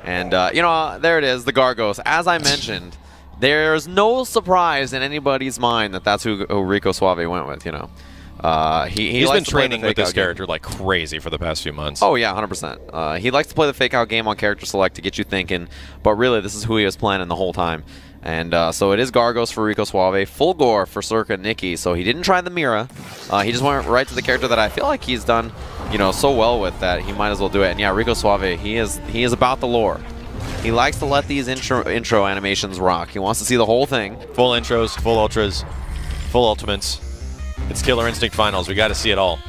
And, you know, there it is, the Gargos. As I mentioned, there's no surprise in anybody's mind that that's who Rico Suave went with, you know. He's been training with this character like crazy for the past few months. Oh, yeah, 100%. He likes to play the fake out game on character select to get you thinking, but really this is who he was planning the whole time. And so it is Gargos for Rico Suave, Fulgore for Circa Nikki. So he didn't try the Mira. He just went right to the character that I feel like he's done, you know, so well with that he might as well do it. And yeah, Rico Suave, he is about the lore. He likes to let these intro animations rock. He wants to see the whole thing. Full intros, full ultras, full ultimates. It's Killer Instinct Finals. We got to see it all.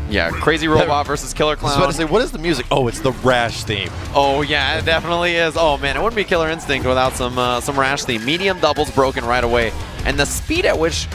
Yeah, Crazy Robot versus Killer Clown. I was about to say, what is the music? Oh, it's the Rash theme. Oh yeah, it definitely is. Oh man, it wouldn't be Killer Instinct without some Rash theme. Medium doubles broken right away, and the speed at which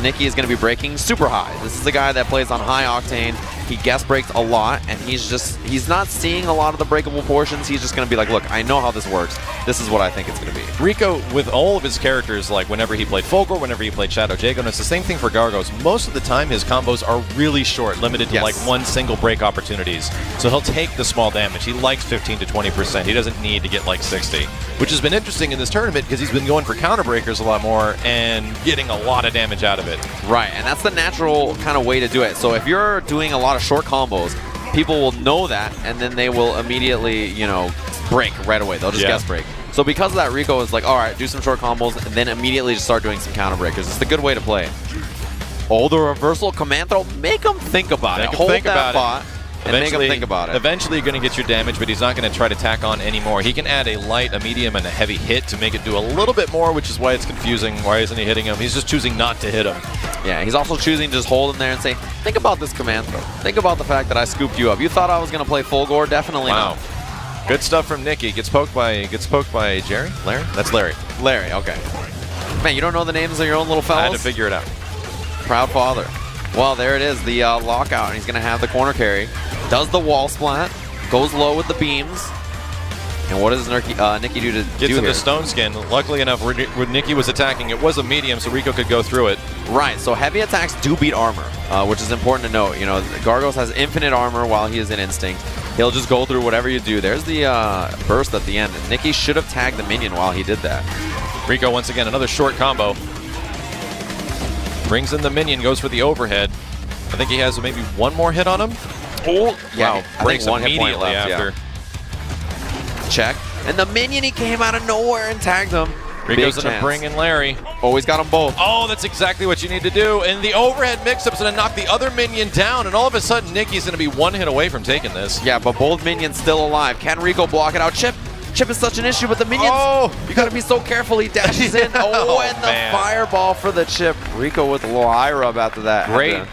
Nikki is going to be breaking super high. This is a guy that plays on high octane. He guest breaks a lot, and he's not seeing a lot of the breakable portions. He's just going to be like, look, I know how this works. This is what I think it's going to be. Rico, with all of his characters, like whenever he played Fulgore, whenever he played Shadow Jago, and it's the same thing for Gargos, most of the time his combos are really short, limited to like one single break opportunities. So he'll take the small damage. He likes 15 to 20%. He doesn't need to get like 60, which has been interesting in this tournament because he's been going for counter breakers a lot more and getting a lot of damage out of it. Right, and that's the natural kind of way to do it. So if you're doing a lot of short combos, people will know that, and then they will immediately, you know, break right away. They'll just guess break. So because of that, Rico is like, all right, do some short combos, and then immediately just start doing some counter breakers. It's a good way to play. Oh, the reversal command throw. Make them think about it. Hold that bot and make them think about it. Eventually you're going to get your damage, but he's not going to try to tack on anymore. He can add a light, a medium, and a heavy hit to make it do a little bit more, which is why it's confusing. Why isn't he hitting him? He's just choosing not to hit him. Yeah, he's also choosing to just hold him there and say, think about this command throw. Think about the fact that I scooped you up. You thought I was going to play Fulgore? Definitely not. Good stuff from Nikki. Gets poked by Jerry? Larry? That's Larry. Larry, okay. Man, you don't know the names of your own little fellas? I had to figure it out. Proud father. Well, there it is, the lockout, and he's going to have the corner carry. Does the wall splat, goes low with the beams. And what does Nikki do to Gets into Stone Skin. Luckily enough, when Nikki was attacking, it was a medium, so Rico could go through it. Right, so heavy attacks do beat armor, which is important to note. You know, Gargos has infinite armor while he is in Instinct. He'll just go through whatever you do. There's the burst at the end, and Nikki should have tagged the minion while he did that. Rico, once again, another short combo. Brings in the minion, goes for the overhead. I think he has maybe one more hit on him. Oh, yeah. Wow, breaks immediately after. Check. And the minion, he came out of nowhere and tagged him. Rico's going to bring in Larry. Oh, he's got them both. Oh, that's exactly what you need to do. And the overhead mix-up's going to knock the other minion down, and all of a sudden, Nikki's going to be one hit away from taking this. Yeah, but both minions still alive. Can Rico block it out? Chip is such an issue, but the minions, you got to be so careful. He dashes in. Oh, and the fireball for the Chip. Rico with a little eye rub after that.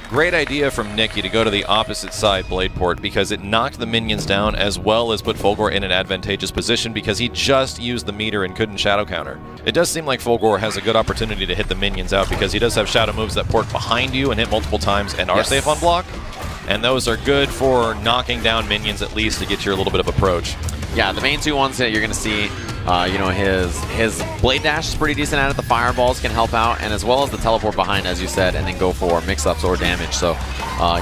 Great idea from Nikki to go to the opposite side blade port because it knocked the minions down as well as put Fulgore in an advantageous position because he just used the meter and couldn't shadow counter. It does seem like Fulgore has a good opportunity to hit the minions out because he does have shadow moves that port behind you and hit multiple times and are safe on block. And those are good for knocking down minions at least to get you a little bit of approach. Yeah, the main two ones that you're going to see, you know, his Blade Dash is pretty decent at it. The Fireballs can help out, and as well as the Teleport behind, as you said, and then go for mix-ups or damage. So,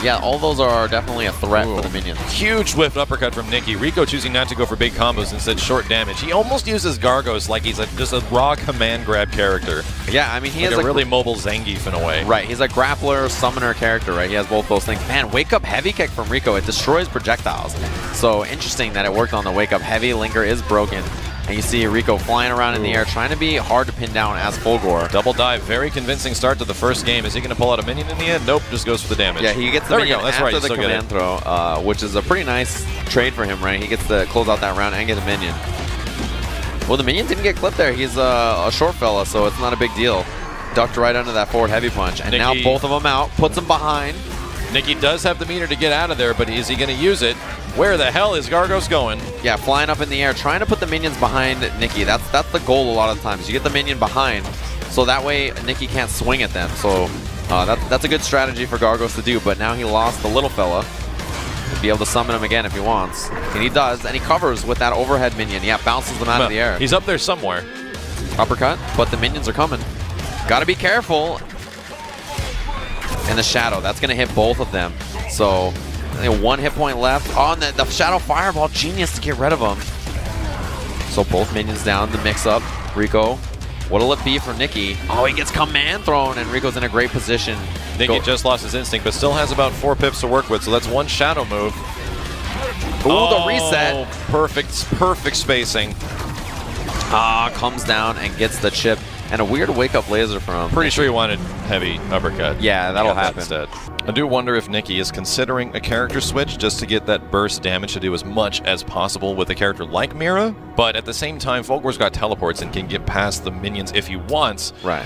yeah, all those are definitely a threat for the minions. Huge whiff uppercut from Nikki. Rico choosing not to go for big combos, instead short damage. He almost uses Gargos like he's just a raw command grab character. Yeah, I mean, he like is a really mobile Zangief in a way. Right, he's a grappler, summoner character, right? He has both those things. Man, Wake Up Heavy Kick from Rico. It destroys projectiles. So interesting that it worked on the Wake Up Heavy. Linker is broken. And you see Rico flying around in the air, trying to be hard to pin down as Fulgore. Double dive, very convincing start to the first game. Is he going to pull out a minion in the end? Nope, just goes for the damage. Yeah, he gets the minion after the command throw, which is a pretty nice trade for him, right? He gets to close out that round and get a minion. Well, the minion didn't get clipped there. He's a short fella, so it's not a big deal. Ducked right under that forward heavy punch. And now both of them out, puts them behind. Nikki does have the meter to get out of there, but is he going to use it? Where the hell is Gargos going? Yeah, flying up in the air, trying to put the minions behind Nikki. That's the goal a lot of times. You get the minion behind, so that way Nikki can't swing at them. So that's a good strategy for Gargos to do, but now he lost the little fella. He'll be able to summon him again if he wants. And he does, and he covers with that overhead minion. Yeah, bounces them out of the air. He's up there somewhere. Uppercut, but the minions are coming. Got to be careful. And the shadow, that's going to hit both of them. So 1 hit point left. Oh, and the Shadow Fireball, genius to get rid of him. So both minions down, the mix-up. Rico, what'll it be for Nikki? Oh, he gets command thrown, and Rico's in a great position. Nikki just lost his instinct, but still has about 4 pips to work with, so that's 1 shadow move. Ooh, the reset. Perfect spacing. Comes down and gets the chip. And a weird wake-up laser from him. Pretty sure he wanted heavy uppercut. Yeah, that'll happen. Instead. I do wonder if Nikki is considering a character switch just to get that burst damage to do as much as possible with a character like Mira. But at the same time, Fulgor's got teleports and can get past the minions if he wants. Right.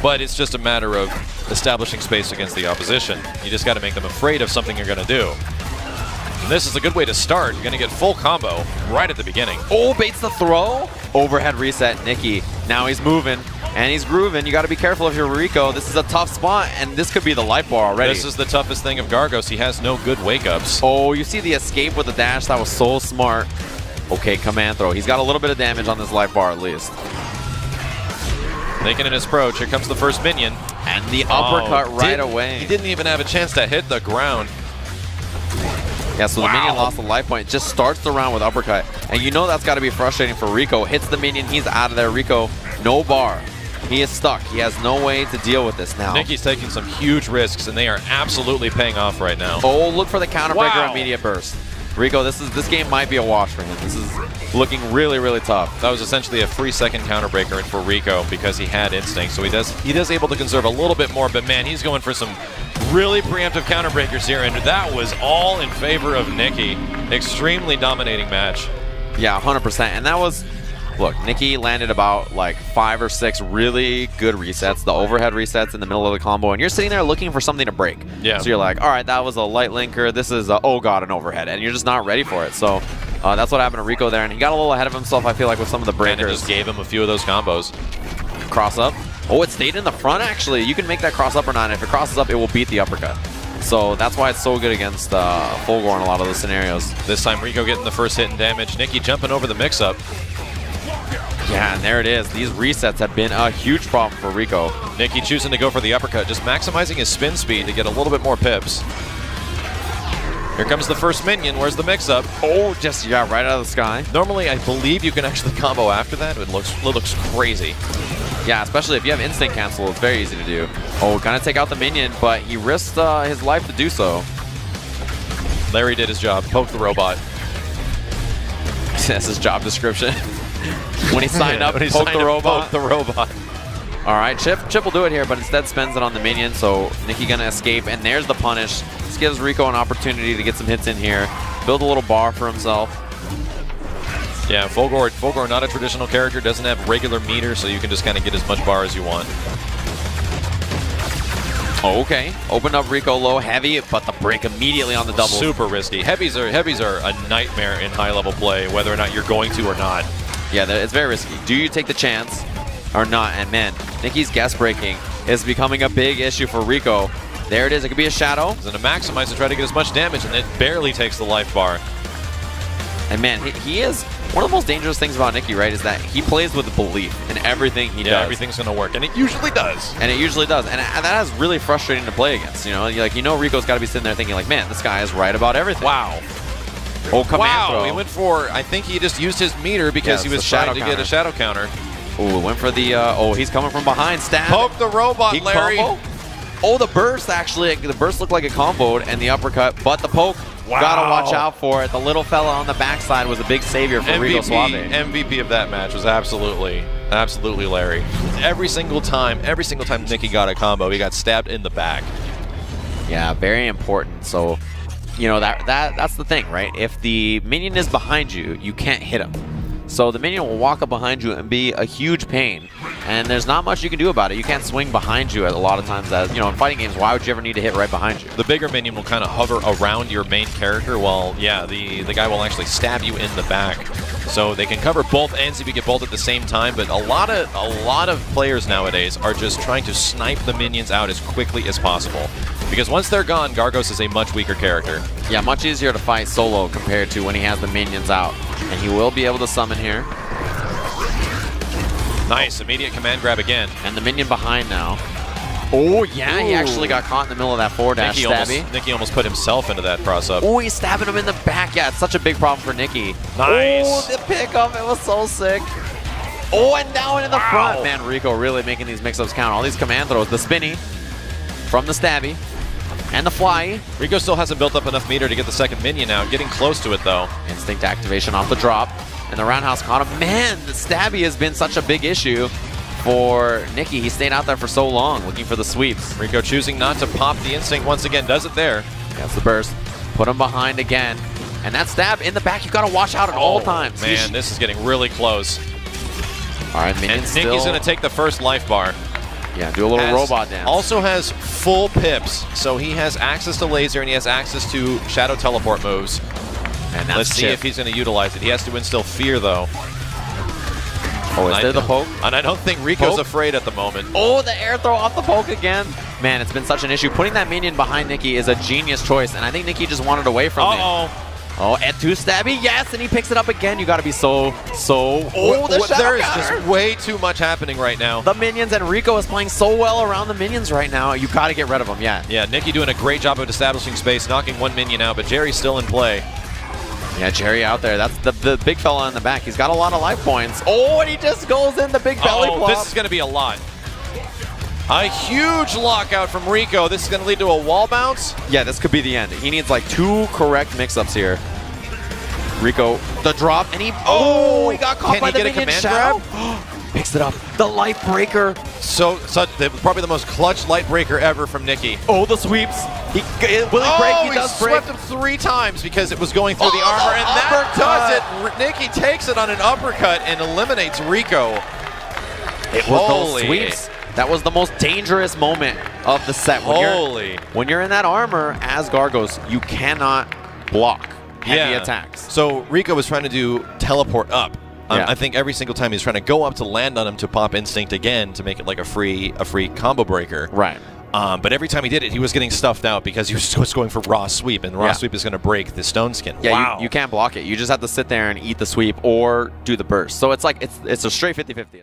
But it's just a matter of establishing space against the opposition. You just got to make them afraid of something you're going to do. And this is a good way to start. You're going to get full combo right at the beginning. Oh, baits the throw. Overhead reset, Nikki. Now he's moving. And he's grooving. You got to be careful if you're Rico. This is a tough spot, and this could be the life bar already. This is the toughest thing of Gargos. He has no good wake-ups. Oh, you see the escape with the dash? That was so smart. Okay, command throw. He's got a little bit of damage on this life bar at least. Making his approach. Here comes the first minion. And the uppercut right away. He didn't even have a chance to hit the ground. Yeah, so the minion lost the life point. Just starts the round with uppercut. And you know that's got to be frustrating for Rico. Hits the minion. He's out of there. Rico, no bar. He is stuck. He has no way to deal with this now. Nikki's taking some huge risks, and they are absolutely paying off right now. Oh, look for the counter breaker immediate burst. Rico, this game might be a wash for him. This is looking really, really tough. That was essentially a free second counter breaker for Rico because he had instinct, so he does able to conserve a little bit more, but man, he's going for some really preemptive counter breakers here, and that was all in favor of Nikki. Extremely dominating match. Yeah, 100%. And that was, look, Nikki landed about like 5 or 6 really good resets, the overhead resets in the middle of the combo, and you're sitting there looking for something to break. Yeah. So you're like, all right, that was a light linker. This is a, oh god, an overhead, and you're just not ready for it. So that's what happened to Rico there, and he got a little ahead of himself, I feel like, with some of the breakers. And it just gave him a few of those combos. Cross up. Oh, it stayed in the front, actually. You can make that cross up or not, and if it crosses up, it will beat the uppercut. So that's why it's so good against Fulgor in a lot of those scenarios. This time, Rico getting the first hit and damage. Nikki jumping over the mix-up. Yeah, and there it is. These resets have been a huge problem for Rico. Nikki choosing to go for the uppercut, just maximizing his spin speed to get a little bit more pips. Here comes the first minion. Where's the mix-up? Oh, just right out of the sky. Normally, I believe you can actually combo after that. It looks crazy. Yeah, especially if you have instant cancel, it's very easy to do. Oh, gonna take out the minion, but he risked his life to do so. Larry did his job. Poke the robot. That's his job description. When he signed up, poke the robot. Poke the robot. All right, Chip will do it here, but instead spends it on the minion, so Nikki gonna escape, and there's the punish. This gives Rico an opportunity to get some hits in here, build a little bar for himself. Yeah, Fulgor, not a traditional character, doesn't have regular meter, so you can just kind of get as much bar as you want. Oh, okay, open up Rico low, heavy, but the break immediately on the double. Super risky. Heavies are a nightmare in high-level play, whether or not you're going to or not. Yeah, it's very risky. Do you take the chance or not? And man, Nikki's guess breaking is becoming a big issue for Rico. There it is. It could be a shadow. He's going to maximize to try to get as much damage, and it barely takes the life bar. And man, he is one of the most dangerous things about Nikki, right? Is that he plays with belief in everything he does. Yeah, everything's going to work, and it usually does. And it usually does, and that is really frustrating to play against. You know, Rico's got to be sitting there thinking like, man, this guy is right about everything. Wow. Oh, command throw. He went for, I think he just used his meter because he was trying to get a shadow counter. Oh, went for the, oh, he's coming from behind, stab. Poke the robot, Larry. Combo? Oh, the burst, actually. The burst looked like it comboed, and the uppercut, but the poke. Wow. Gotta watch out for it. The little fella on the backside was a big savior for Rico Suave. MVP of that match was absolutely Larry. Every single time Nikki got a combo, he got stabbed in the back. Yeah, very important. So, you know, that's the thing, right? If the minion is behind you, you can't hit him. So the minion will walk up behind you and be a huge pain. And there's not much you can do about it. You can't swing behind you a lot of times. As you know, in fighting games, why would you ever need to hit right behind you? The bigger minion will kind of hover around your main character while, yeah, the guy will actually stab you in the back. So they can cover both ends if you get both at the same time, but a lot of players nowadays are just trying to snipe the minions out as quickly as possible. Because once they're gone, Gargos is a much weaker character. Yeah, much easier to fight solo compared to when he has the minions out. And he will be able to summon here. Nice, immediate command grab again. And the minion behind now. Oh, yeah, he actually got caught in the middle of that forward dash stabby. Nicky almost put himself into that cross-up. Oh, he's stabbing him in the back. Yeah, it's such a big problem for Nicky. Nice. Oh, the pickup. It was so sick. Oh, and down in the front. Man, Rico really making these mix-ups count. All these command throws. The spinny from the stabby and the fly. Rico still hasn't built up enough meter to get the second minion out. Getting close to it, though. Instinct activation off the drop. And the roundhouse caught him. Man, the stabby has been such a big issue for Nicky. He stayed out there for so long looking for the sweeps. Rico choosing not to pop the instinct once again. Does it there. That's the burst. Put him behind again. And that stab in the back, you got to watch out at all times. Man, this is getting really close. All right, minions and still. Nicky's going to take the first life bar. Yeah, do a little robot dance. Also has full pips, so he has access to laser and he has access to shadow teleport moves. And that's Let's see if he's going to utilize it. He has to instill fear, though. Oh, is there the poke? And I don't think Rico's afraid at the moment. Oh, the air throw off the poke again. Man, it's been such an issue. Putting that minion behind Nicky is a genius choice, and I think Nicky just wanted away from it. Oh, and two stabby, yes, and he picks it up again. You got to be so. Oh, the shadow There is counter. just way too much happening right now. The minions, and Rico is playing so well around the minions right now. You got to get rid of them, yeah. Yeah, Nicky doing a great job of establishing space, knocking one minion out, but Jerry's still in play. Yeah, Jerry out there. That's the big fella in the back. He's got a lot of life points. Oh, and he just goes in the big belly plop. This is going to be a lot. A huge lockout from Rico. This is going to lead to a wall bounce. Yeah, this could be the end. He needs like 2 correct mix-ups here. Rico, the drop, and he he got caught by the minion shadow. Picks it up. The light breaker. So probably the most clutch light breaker ever from Nicky. Oh, the sweeps. Will he break? He does break. Swept him 3 times because it was going through the armor, and that does it. Nicky takes it on an uppercut and eliminates Rico. It was those sweeps. That was the most dangerous moment of the set. When you're in that armor as Gargos, you cannot block heavy attacks. So Rico was trying to do teleport up. I think every single time he's trying to go up to land on him to pop instinct again to make it like a free combo breaker. Right. But every time he did it, he was getting stuffed out because he was just going for raw sweep, and raw sweep is going to break the stone skin. Yeah, you can't block it. You just have to sit there and eat the sweep or do the burst. So it's like it's a straight 50-50.